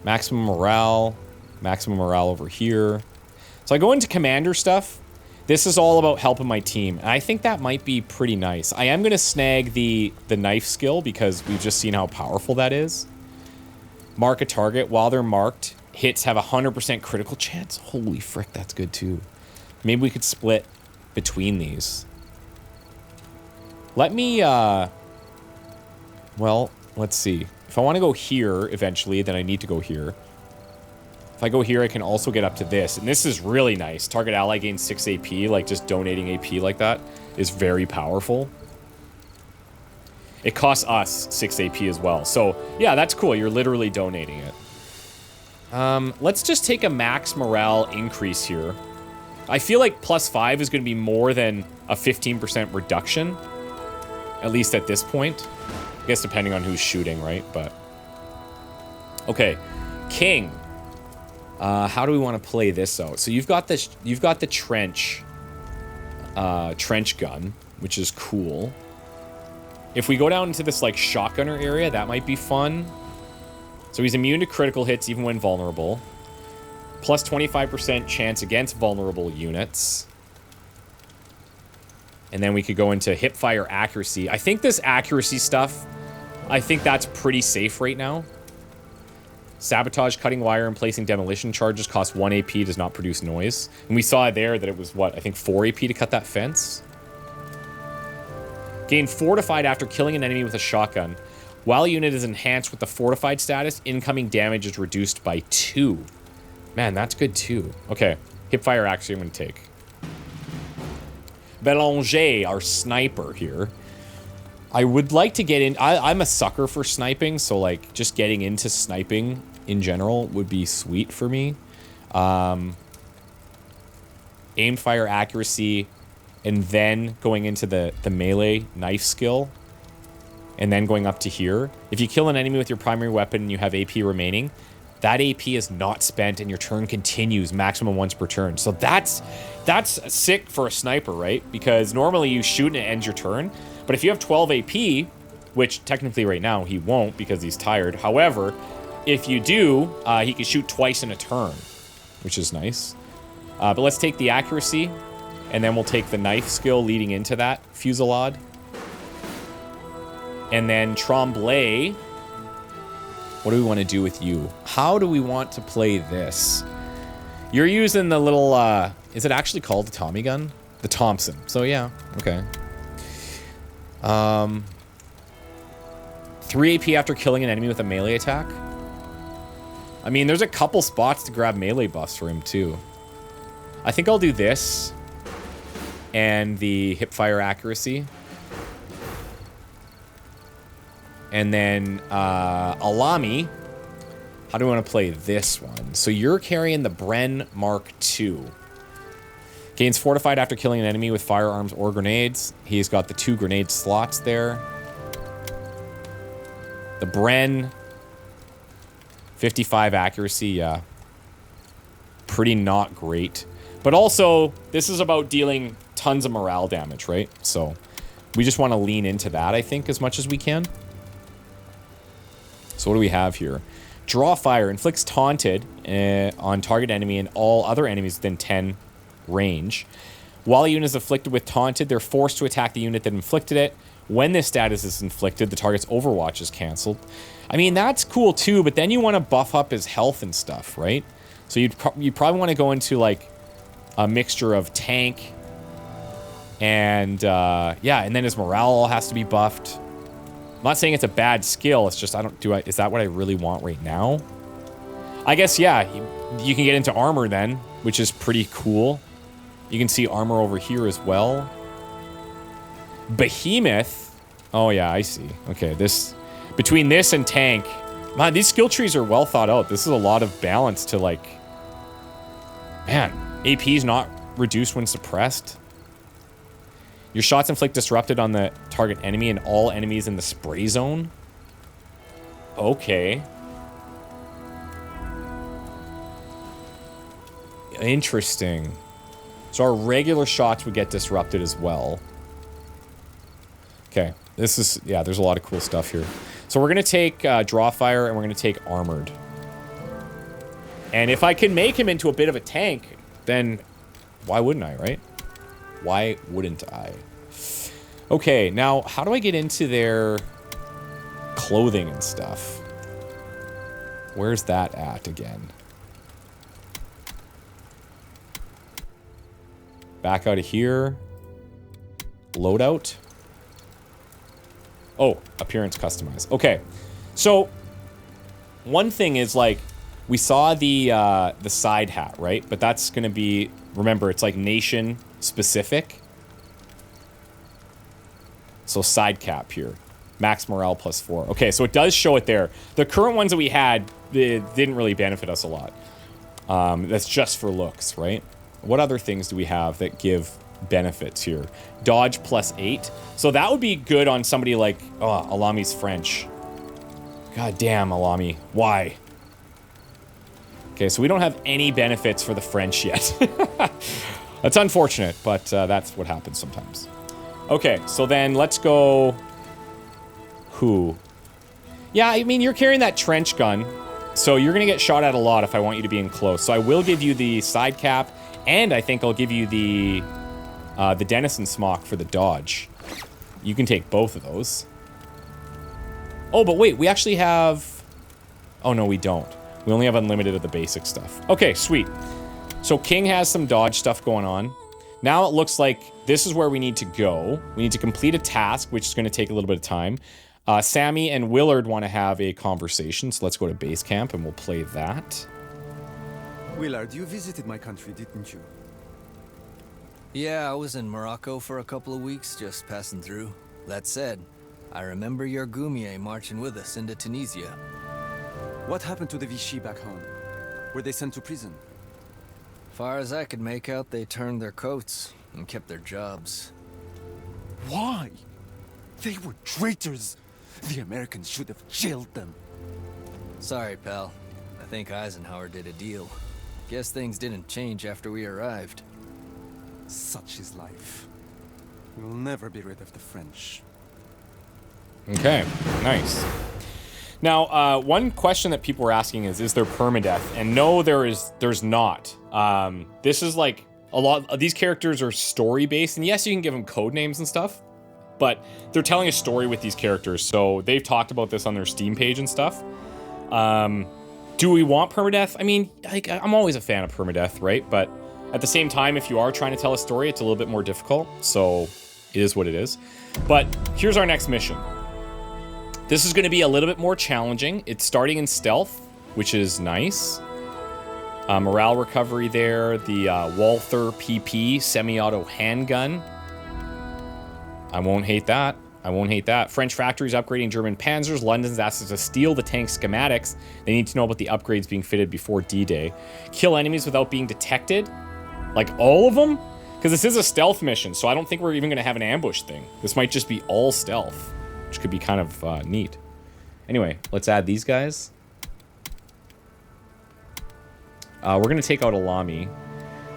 Maximum morale over here. So I go into commander stuff. This is all about helping my team. And I think that might be pretty nice. I am going to snag the knife skill because we've just seen how powerful that is. Mark a target. While they're marked, hits have a 100% critical chance. Holy frick, that's good too. Maybe we could split between these. Let me, well, let's see. If I want to go here eventually, then I need to go here. If I go here, I can also get up to this. And this is really nice. Target ally gains 6 AP. Like, just donating AP like that is very powerful. It costs us 6 AP as well. So, yeah, that's cool. You're literally donating it. Let's just take a max morale increase here. I feel like +5 is going to be more than a 15% reduction. At least at this point. I guess depending on who's shooting, right? But okay. King. How do we want to play this out? So you've got this. You've got the trench gun, which is cool. If we go down into this like shotgunner area, that might be fun. So he's immune to critical hits even when vulnerable. Plus 25% chance against vulnerable units. And then we could go into hipfire accuracy. I think this accuracy stuff, I think that's pretty safe right now. Sabotage, cutting wire, and placing demolition charges costs 1 AP, does not produce noise. And we saw there that it was, what, I think 4 AP to cut that fence? Gain fortified after killing an enemy with a shotgun. While a unit is enhanced with the fortified status, incoming damage is reduced by 2. Man, that's good too. Okay, hipfire accuracy I'm going to take. Belanger, our sniper here. I would like to get in... I'm a sucker for sniping, so like just getting into sniping in general would be sweet for me. Aim fire accuracy, and then going into the melee knife skill, and then going up to here. If you kill an enemy with your primary weapon and you have AP remaining, that AP is not spent and your turn continues maximum once per turn. So that's sick for a sniper, right? Because normally you shoot and it ends your turn. But if you have 12 AP, which technically right now he won't because he's tired. However, if you do, he can shoot twice in a turn, which is nice. But let's take the accuracy, and then we'll take the knife skill leading into that fusillade. And then Tremblay. What do we want to do with you? How do we want to play this? You're using the little, is it actually called the Tommy gun? The Thompson. So yeah, okay. 3 AP after killing an enemy with a melee attack. I mean, there's a couple spots to grab melee buffs for him too. I think I'll do this and the hipfire accuracy. And then Alami, how do we want to play this one? So you're carrying the Bren Mark II. Gains fortified after killing an enemy with firearms or grenades. He's got the 2 grenade slots there. The Bren, 55 accuracy, yeah. Pretty not great. But also, this is about dealing tons of morale damage, right? So we just want to lean into that, I think, as much as we can. So what do we have here? Draw fire. Inflicts taunted on target enemy and all other enemies within 10 range. While a unit is afflicted with taunted, they're forced to attack the unit that inflicted it. When this status is inflicted, the target's overwatch is cancelled. I mean, that's cool too, but then you want to buff up his health and stuff, right? So you'd probably want to go into like a mixture of tank and yeah, and then his morale all has to be buffed. I'm not saying it's a bad skill, it's just is that what I really want right now? I guess, yeah, you can get into armor then, which is pretty cool. You can see armor over here as well. Behemoth. Oh yeah, I see. Okay, between this and tank, man, these skill trees are well thought out. This is a lot of balance to like, man, AP's not reduced when suppressed. Your shots inflict disrupted on the target enemy and all enemies in the spray zone. Okay. Interesting. So our regular shots would get disrupted as well. Okay. This is, yeah, there's a lot of cool stuff here. So we're going to take draw fire and we're going to take armored. And if I can make him into a bit of a tank, then why wouldn't I, right? Why wouldn't I? Okay, now how do I get into their clothing and stuff? Where's that at again? Back out of here. Loadout. Oh, appearance customized. Okay, so one thing is like, We saw the side hat, right? But that's going to be, remember, it's like nation specific. So side cap here. Max morale +4. Okay, so it does show it there. The current ones that we had, it didn't really benefit us a lot. That's just for looks, right? What other things do we have that give benefits here? Dodge +8. So that would be good on somebody like, oh, Alami's French. God damn, Alami. Why? Okay, so we don't have any benefits for the French yet. That's unfortunate, but that's what happens sometimes. Okay, so then let's go... Who? Yeah, I mean, you're carrying that trench gun, so you're going to get shot at a lot if I want you to be in close. So I will give you the side cap, and I think I'll give you the Denizen Smock for the dodge. You can take both of those. Oh, but wait, we actually have... Oh, no, we don't. We only have unlimited of the basic stuff. Okay, sweet. So King has some dodge stuff going on. Now it looks like this is where we need to go. We need to complete a task, which is going to take a little bit of time. Sammy and Willard want to have a conversation, so let's go to base camp and we'll play that. Willard, you visited my country, didn't you? Yeah, I was in Morocco for a couple of weeks, just passing through. That said, I remember your Goumier marching with us into Tunisia. What happened to the Vichy back home? Were they sent to prison? Far as I could make out, they turned their coats and kept their jobs. Why? They were traitors. The Americans should have jailed them. Sorry, pal. I think Eisenhower did a deal. Guess things didn't change after we arrived. Such is life. We will never be rid of the French. Okay, nice. Now, one question that people were asking is there permadeath? And no, there's not. This is like, a lot of these characters are story-based, and yes, you can give them code names and stuff, but they're telling a story with these characters, so they've talked about this on their Steam page and stuff. Do we want permadeath? I mean, like, I'm always a fan of permadeath, right? But at the same time, if you are trying to tell a story, it's a little bit more difficult, so it is what it is. But here's our next mission. This is going to be a little bit more challenging. It's starting in stealth, which is nice. Morale recovery there. The Walther PP semi-auto handgun. I won't hate that. I won't hate that. French factories upgrading German panzers. London's asked us to steal the tank schematics. They need to know about the upgrades being fitted before D-Day. Kill enemies without being detected. Like all of them? Because this is a stealth mission, so I don't think we're even going to have an ambush thing. This might just be all stealth, which could be kind of neat. Anyway, let's add these guys. We're going to take out Alami.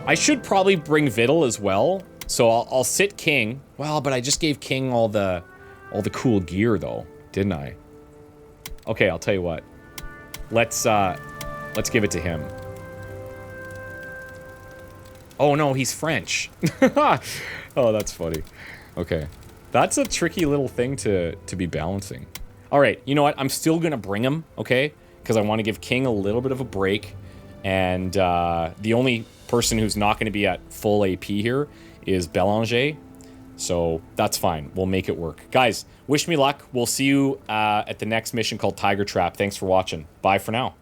I should probably bring Vidal as well. So I'll sit King. Well, but I just gave King all the cool gear though, didn't I? Okay, I'll tell you what. Let's give it to him. Oh no, he's French. Oh, that's funny. Okay. That's a tricky little thing to be balancing. All right, you know what? I'm still gonna bring him, okay? Because I want to give King a little bit of a break. And the only person who's not going to be at full AP here is Belanger. So that's fine. We'll make it work. Guys, wish me luck. We'll see you at the next mission called Tiger Trap. Thanks for watching. Bye for now.